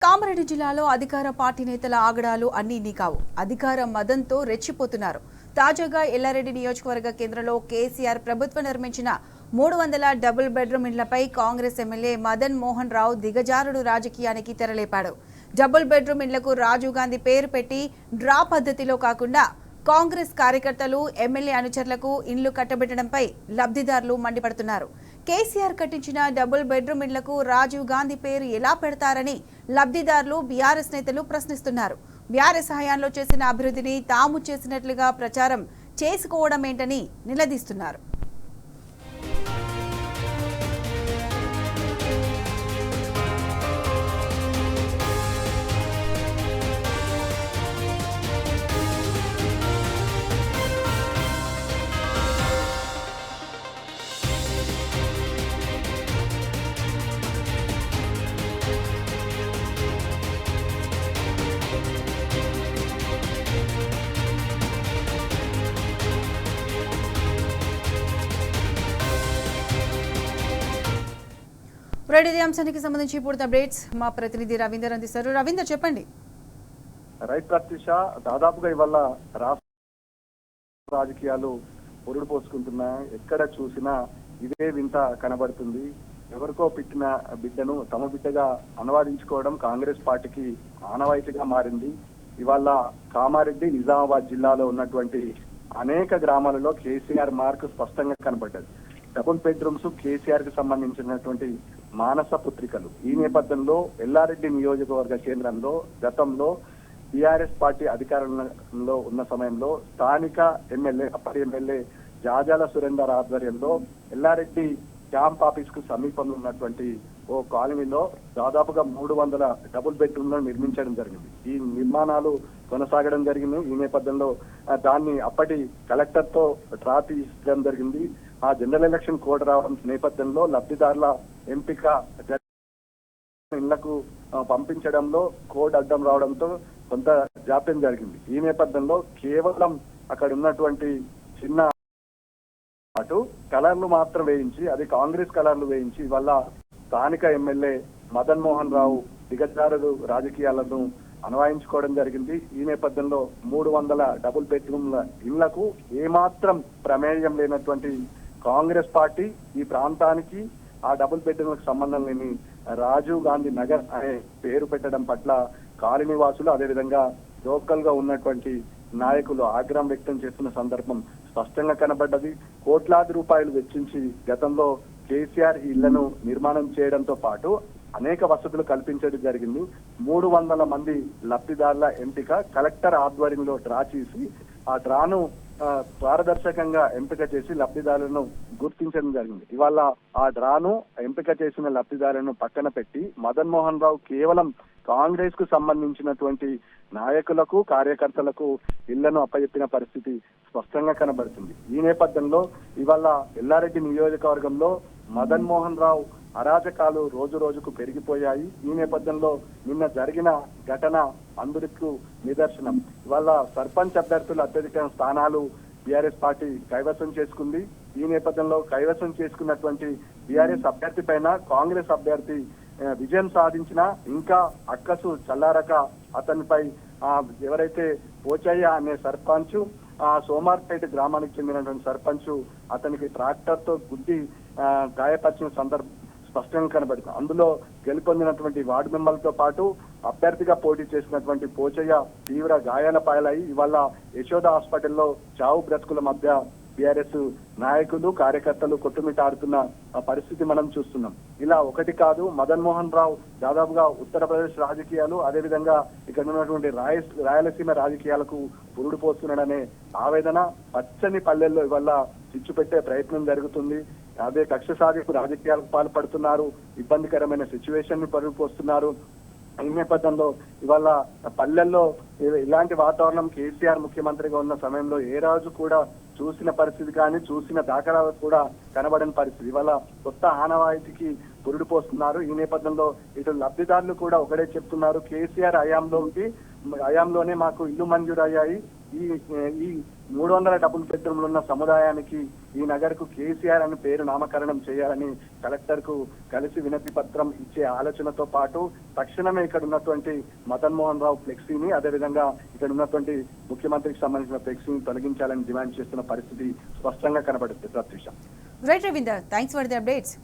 కామారెడ్డి జిల్లాలో అధికార పార్టీ నేతల ఆగడాలు అన్నీ కావు. అధికార మదంతో రెచ్చిపోతున్నారు. తాజాగా ఎల్లారెడ్డి నియోజకవర్గ కేంద్రంలో కేసీఆర్ ప్రభుత్వం నిర్మించిన 300 డబుల్ బెడ్రూమ్ ఇండ్లపై కాంగ్రెస్ ఎమ్మెల్యే మదన్ మోహన్ రావు దిగజారుడు రాజకీయానికి తెరలేపాడు. డబుల్ బెడ్రూమ్ ఇండ్లకు రాజీవ్ గాంధీ పేరు పెట్టి డ్రా పద్ధతిలో కాకుండా కాంగ్రెస్ కార్యకర్తలు ఎమ్మెల్యే అనుచరులకు ఇండ్లు కట్టబెట్టడంపై లబ్ధిదారులు మండిపడుతున్నారు. కేసీఆర్ కట్టించిన డబుల్ బెడ్రూమ్ ఇండ్లకు రాజీవ్ గాంధీ పేరు ఎలా పెడతారని లబ్ధిదారులు బీఆర్ఎస్ నేతలు ప్రశ్నిస్తున్నారు. బీఆర్ఎస్ హయాంలో చేసిన అభివృద్ధిని తాము చేసినట్లుగా ప్రచారం చేసుకోవడమేంటని నిలదీస్తున్నారు. రెడ్డి అంశానికి సంబంధించి పూర్తి అప్డేట్స్ మా ప్రతినిధి రవీందర్ అందిస్తారు. రవీందర్, చెప్పండి. రైట్ ప్రత్యూష, దాదాపుగా ఇవాళ రాష్ట్ర రాజకీయాలు పొరుడు పోసుకుంటున్నాయి. ఎక్కడ చూసినా ఇదే వింత కనబడుతుంది. ఎవరికో పెట్టిన బిడ్డను తమ బిడ్డగా అనువాదించుకోవడం కాంగ్రెస్ పార్టీకి ఆనవాయితీగా మారింది. ఇవాళ కామారెడ్డి, నిజామాబాద్ జిల్లాలో ఉన్నటువంటి అనేక గ్రామాలలో కేసీఆర్ మార్క్ స్పష్టంగా కనబడ్డది. డబుల్ బెడ్రూమ్స్ కేసీఆర్ కి సంబంధించినటువంటి మానస పుత్రికలు. ఈ నేపథ్యంలో ఎల్లారెడ్డి నియోజకవర్గ కేంద్రంలో గతంలో టీఆర్ఎస్ పార్టీ అధికారంలో ఉన్న సమయంలో స్థానిక ఎమ్మెల్యే, అప్పటి ఎమ్మెల్యే జాజాల సురేందర్ ఆధ్వర్యంలో ఎల్లారెడ్డి క్యాంప్ ఆఫీస్ కు సమీపంలో ఉన్నటువంటి ఓ కాలనీలో దాదాపుగా 300 డబుల్ బెడ్రూమ్లను నిర్మించడం జరిగింది. ఈ నిర్మాణాలు కొనసాగడం జరిగింది. ఈ నేపథ్యంలో దాన్ని అప్పటి కలెక్టర్ తో డ్రా తీయించడం జరిగింది. ఆ జనరల్ ఎలక్షన్ కోడ్ రావడం నేపథ్యంలో లబ్ధిదారుల ఎంపిక ఇళ్లకు పంపించడంలో కోడ్ అడ్డం రావడంతో కొంత జాప్యం జరిగింది. ఈ నేపథ్యంలో కేవలం అక్కడ ఉన్నటువంటి చిన్న అటు కలర్లు మాత్రం వేయించి, అది కాంగ్రెస్ కలర్లు వేయించి ఇవాళ స్థానిక ఎమ్మెల్యే మదన్ మోహన్ రావు దిగజారుడు రాజకీయాలను అన్వయించుకోవడం జరిగింది. ఈ నేపథ్యంలో 300 డబుల్ బెడ్రూమ్ల ఇళ్లకు ఏమాత్రం ప్రమేయం లేనటువంటి కాంగ్రెస్ పార్టీ ఈ ప్రాంతానికి ఆ డబుల్ బెడ్రూమ్లకు సంబంధం లేని రాజీవ్ గాంధీ నగర్ అనే పేరు పెట్టడం పట్ల కాలనీ వాసులు, అదేవిధంగా లోకల్ గా ఉన్నటువంటి నాయకులు ఆగ్రహం వ్యక్తం చేస్తున్న సందర్భం స్పష్టంగా కనబడ్డది. కోట్లాది రూపాయలు వెచ్చించి గతంలో కేసీఆర్ ఇళ్లను నిర్మాణం చేయడంతో పాటు అనేక వసతులు కల్పించడం జరిగింది. 300 మంది లబ్ధిదారుల ఎంపిక కలెక్టర్ ఆధ్వర్యంలో డ్రా చేసి ఆ డ్రాను పారదర్శకంగా ఎంపిక చేసి లబ్ధిదారులను గుర్తించడం జరిగింది. ఇవాళ ఆ డ్రాను ఎంపిక చేసిన లబ్ధిదారులను పక్కన పెట్టి మదన్ మోహన్ రావు కేవలం కాంగ్రెస్ కు సంబంధించినటువంటి నాయకులకు, కార్యకర్తలకు ఇళ్లను అప్పచెప్పిన పరిస్థితి స్పష్టంగా కనబడుతుంది. ఈ నేపథ్యంలో ఇవాళ ఎల్లారెడ్డి నియోజకవర్గంలో మదన్ మోహన్ రావు అరాచకాలు రోజు రోజుకు పెరిగిపోయాయి. ఈ నేపథ్యంలో నిన్న జరిగిన ఘటన అందరికీ నిదర్శనం. ఇవాళ సర్పంచ్ అభ్యర్థులు అత్యధిక స్థానాలు బీఆర్ఎస్ పార్టీ కైవసం చేసుకుంది. ఈ నేపథ్యంలో కైవసం చేసుకున్నటువంటి బీఆర్ఎస్ అభ్యర్థి పైన కాంగ్రెస్ అభ్యర్థి విజయం సాధించినా ఇంకా అక్కసు చల్లారక అతనిపై ఎవరైతే పోచయ్య అనే సర్పంచ్, సోమార్పేట గ్రామానికి చెందినటువంటి సర్పంచ్ అతనికి ట్రాక్టర్ తో గుద్ది గాయపరిచిన సందర్భం స్పష్టంగా కనబడుతుంది. అందులో గెలుపొందినటువంటి వార్డు మెంబర్లతో పాటు అభ్యర్థిగా పోటీ చేసినటువంటి పోచయ్య తీవ్ర గాయాల పాలై ఇవాళ యశోద హాస్పిటల్లో చావు బ్రతుకుల మధ్య బీఆర్ఎస్ నాయకులు, కార్యకర్తలు కొట్టుమిట్టాడుతున్న పరిస్థితి మనం చూస్తున్నాం. ఇలా ఒకటి కాదు, మదన్ మోహన్ రావు దాదాపుగా ఉత్తరప్రదేశ్ రాజకీయాలు, అదేవిధంగా ఇక్కడ ఉన్నటువంటి రాయలసీమ రాజకీయాలకు పురుడు పోస్తున్నాడనే ఆవేదన పచ్చని పల్లెల్లో ఇవాళ చిచ్చు పెట్టే ప్రయత్నం జరుగుతుంది. అదే కక్ష సాధింపు రాజకీయాలకు పాల్పడుతున్నారు. ఇబ్బందికరమైన సిచ్యువేషన్ ని పురుడు పోస్తున్నారు. ఈ నేపథ్యంలో ఇవాళ పల్లెల్లో ఇలాంటి వాతావరణం కేసీఆర్ ముఖ్యమంత్రిగా ఉన్న సమయంలో ఏ రోజు కూడా చూసిన పరిస్థితి కానీ, చూసిన దాఖలాలు కూడా కనబడని పరిస్థితి. ఇవాళ కొత్త ఆనవాయితీకి పురుడు పోస్తున్నారు. ఈ నేపథ్యంలో ఇటు లబ్ధిదారులు కూడా ఒకటే చెప్తున్నారు, కేసీఆర్ హయాంలోనే మాకు ఇల్లు మంజూరు అయ్యాయి. ఈ 300 డబుల్ బెడ్రూమ్లు ఉన్న సముదాయానికి ఈ నగర్ కు కేసీఆర్ అని పేరు నామకరణం చేయాలని కలెక్టర్ కు కలిసి వినతి పత్రం ఇచ్చే ఆలోచనతో పాటు తక్షణమే ఇక్కడ ఉన్నటువంటి మదన్ మోహన్ రావు ఫ్లెక్సీని, అదేవిధంగా ఇక్కడ ఉన్నటువంటి ముఖ్యమంత్రికి సంబంధించిన ఫ్లెక్సీని తొలగించాలని డిమాండ్ చేస్తున్న పరిస్థితి స్పష్టంగా కనబడుతుంది. Pratyusha. Right Ravinder, thanks for the updates.